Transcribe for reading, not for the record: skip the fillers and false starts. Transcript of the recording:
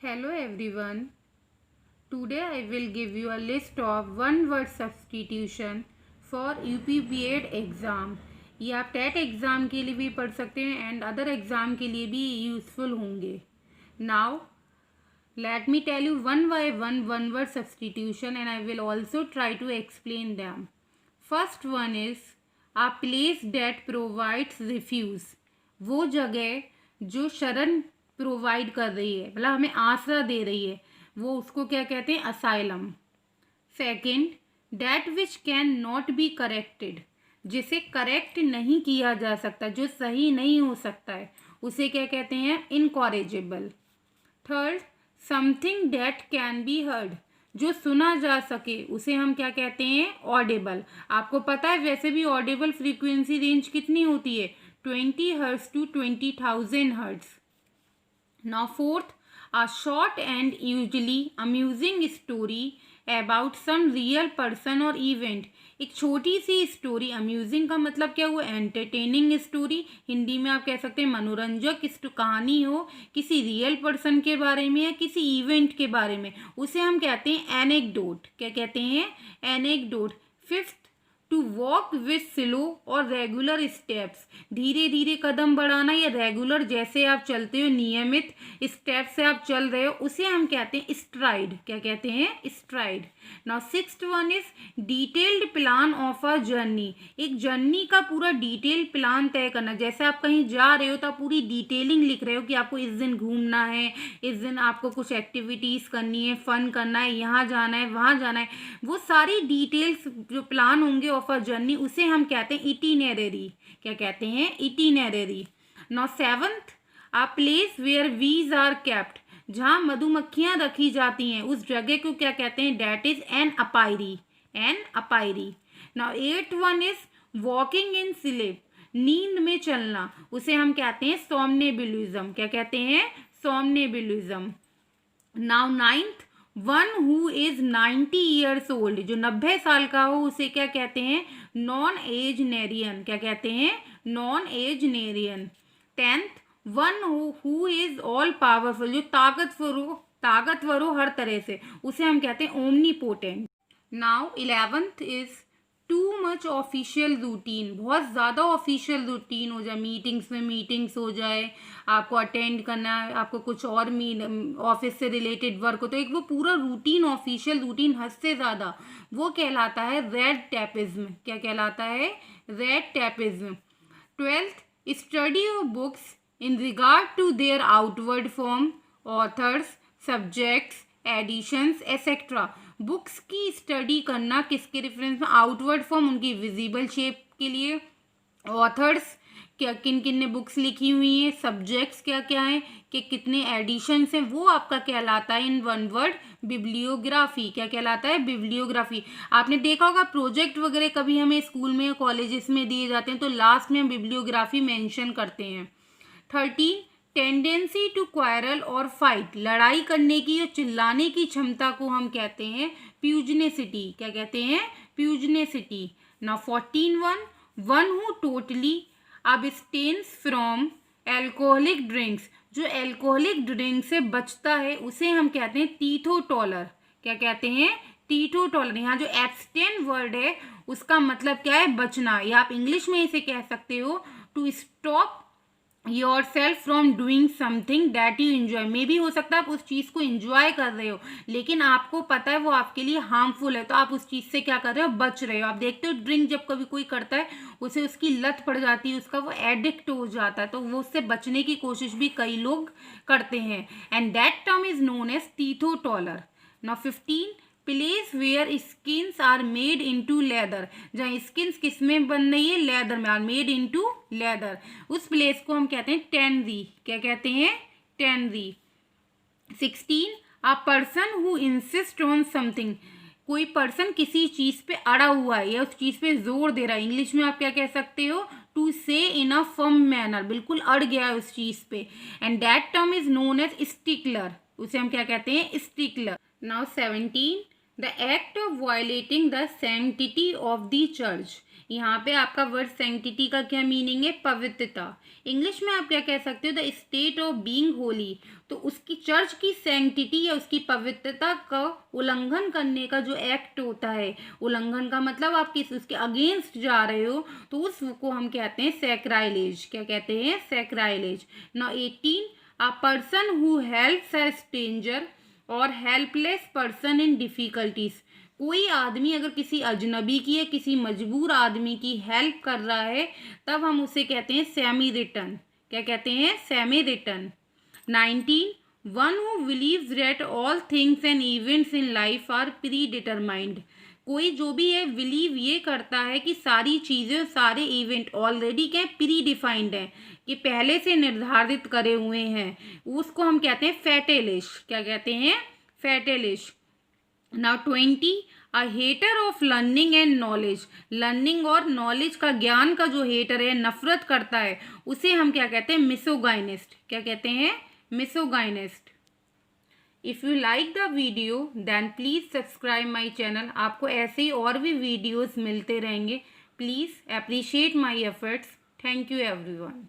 Hello everyone. Today I will give you a list of one word substitution for UPBED exam. ये आप TET exam के लिए भी पढ़ सकते हैं एंड अदर एग्ज़ाम के लिए भी यूज़फुल होंगे. Now let me tell you one by one word substitution and I will also try to explain them. First one is a place that provides refuge. वो जगह जो शरण प्रोवाइड कर रही है, मतलब हमें आसरा दे रही है, वो उसको क्या कहते हैं? Asylum. Second, that which can not be corrected. जिसे करेक्ट नहीं किया जा सकता, जो सही नहीं हो सकता है, उसे क्या कहते हैं? Incorrigible. Third, something that can be heard. जो सुना जा सके उसे हम क्या कहते हैं? ऑडिबल. आपको पता है वैसे भी ऑडिबल फ्रीक्वेंसी रेंज कितनी होती है? 20 hertz to 20,000 hertz. Now fourth, a short and usually amusing story about some real person or event. एक छोटी सी स्टोरी. अम्यूजिंग का मतलब क्या हुआ? Entertaining story. हिंदी में आप कह सकते हैं मनोरंजक कहानी हो किसी रियल पर्सन के बारे में या किसी इवेंट के बारे में, उसे हम कहते हैं एनेक्डोट. क्या कहते हैं? Anecdote. Fifth, to walk with slow और रेगुलर स्टेप्स. धीरे धीरे कदम बढ़ाना या रेगुलर जैसे आप चलते हो, नियमित स्टेप से आप चल रहे हो, उसे हम कहते हैं स्ट्राइड. क्या कहते हैं? STRIDE. Now sixth one is detailed plan of a journey. एक जर्नी का पूरा डिटेल प्लान तय करना. जैसे आप कहीं जा रहे हो तो आप पूरी डिटेलिंग लिख रहे हो कि आपको इस दिन घूमना है, इस दिन आपको कुछ एक्टिविटीज़ करनी है, फन करना है, यहाँ जाना है, वहाँ जाना है. वो सारी डिटेल्स जो प्लान होंगे ऑफ अ जर्नी, उसे हम कहते हैं इटिनररी. क्या कहते हैं? Itinerary. Now seventh, a place where bees are kept. जहाँ मधुमक्खियाँ रखी जाती हैं, उस जगह को क्या कहते हैं? That is an apiary. An apiary. Now eighth one is walking in sleep. नींद में चलना, उसे हम कहते हैं सोमनेबुलिज्म. क्या कहते हैं? Somnambulism. Now ninth, one who is 90 years old. जो 90 साल का हो उसे क्या कहते हैं? Nonagenarian. क्या कहते हैं? Nonagenarian. Tenth, one who is all powerful. जो ताकतवर हो हर तरह से, उसे हम कहते हैं omnipotent. Now 11th is too much official routine. बहुत ज़्यादा ऑफिशियल रूटीन हो जाए, मीटिंग्स में मीटिंग्स हो जाए, आपको अटेंड करना है, आपको कुछ और ऑफिस से रिलेटेड वर्क हो, तो एक वो पूरा रूटीन, ऑफिशियल रूटीन हद से ज़्यादा, वो कहलाता है रेड टैपिज्म. क्या कहलाता है? Red tapism. 12th, study of books in regard to their outward form, authors, subjects, editions etcetera. Books की स्टडी करना किसके रेफरेंस में? आउटवर्ड फॉर्म, उनकी विजिबल शेप के लिए, ऑथर्स, क्या किन किन ने बुक्स लिखी हुई हैं, सब्जेक्ट्स क्या क्या हैं, कि कितने एडिशंस हैं, वो आपका कहलाता है इन वन वर्ड बिब्लियोग्राफी. क्या कहलाता है? बिब्लियोग्राफी. आपने देखा होगा प्रोजेक्ट वगैरह कभी हमें स्कूल में या कॉलेजेस में दिए जाते हैं तो लास्ट में हम बिब्लियोग्राफी मेंशन करते हैं. 13, टेंडेंसी टू क्वारल और फाइट. लड़ाई करने की और चिल्लाने की क्षमता को हम कहते हैं प्यूजनेसिटी. क्या कहते हैं? Pugnacity. Now 14 one who totally abstains from alcoholic drinks. जो एल्कोहलिक ड्रिंक से बचता है उसे हम कहते हैं टीटोटॉलर. क्या कहते हैं? टीटोटॉलर. यहाँ जो एब्सटेन वर्ड है उसका मतलब क्या है? बचना. या आप इंग्लिश में इसे कह सकते हो to stop yourself from doing something that you enjoy. मे भी हो सकता है आप उस चीज़ को इंजॉय कर रहे हो लेकिन आपको पता है वो आपके लिए हार्मफुल है, तो आप उस चीज़ से क्या कर रहे हो? बच रहे हो. आप देखते हो ड्रिंक जब कभी कोई करता है उसे उसकी लत पड़ जाती है, उसका वो एडिक्ट हो जाता है, तो वो उससे बचने की कोशिश भी कई लोग करते हैं. And that term is known as teetotaler. Now 15, place where skins are made into leather. जहाँ स्किन्स किस में बन रही है? लेदर में. Are made into leather. उस प्लेस को हम कहते हैं टेनरी. क्या कहते हैं? Tannery. 16, a person who insist on something. कोई पर्सन किसी चीज़ पे अड़ा हुआ है या उस चीज़ पे जोर दे रहा है. इंग्लिश में आप क्या कह सकते हो? टू से इन अ फर्म मैनर. बिल्कुल अड़ गया है उस चीज़ पे. And that term is known as stickler. उसे हम क्या कहते हैं? Stickler. Now 17, the act of violating the sanctity of the church. यहाँ पे आपका वर्ड सैंक्टिटी का क्या मीनिंग है? पवित्रता। इंग्लिश में आप क्या कह सकते हो? The state of being Holi. तो उसकी चर्च की सैंक्टिटी या उसकी पवित्रता का उल्लंघन करने का जो एक्ट होता है, उल्लंघन का मतलब आप किस उसके अगेंस्ट जा रहे हो, तो उसको हम कहते हैं सैक्राइलेज। क्या कहते हैं? Sacrilege. Now 18, a person who helps a stranger or helpless person in difficulties. कोई आदमी अगर किसी अजनबी की या किसी मजबूर आदमी की हेल्प कर रहा है, तब हम उसे कहते हैं सेमी रिटर्न। क्या कहते हैं? Semi return. 19, one who believes that all things and events in life are predetermined. कोई जो भी है बिलीव ये करता है कि सारी चीज़ें, सारे इवेंट ऑलरेडी क्या प्री डिफाइंड हैं, कि पहले से निर्धारित करे हुए हैं, उसको हम कहते हैं फैटेलिस्ट। क्या कहते हैं? Fatalist. Now 20, a hater of learning and knowledge. Learning और नॉलेज का, ज्ञान का जो हेटर है, नफरत करता है, उसे हम क्या कहते हैं? मिसोगाइनिस्ट। क्या कहते हैं? Misogynist. If you like the video then please subscribe my channel. आपको ऐसे ही और भी वीडियोज़ मिलते रहेंगे। Please appreciate my efforts. Thank you everyone.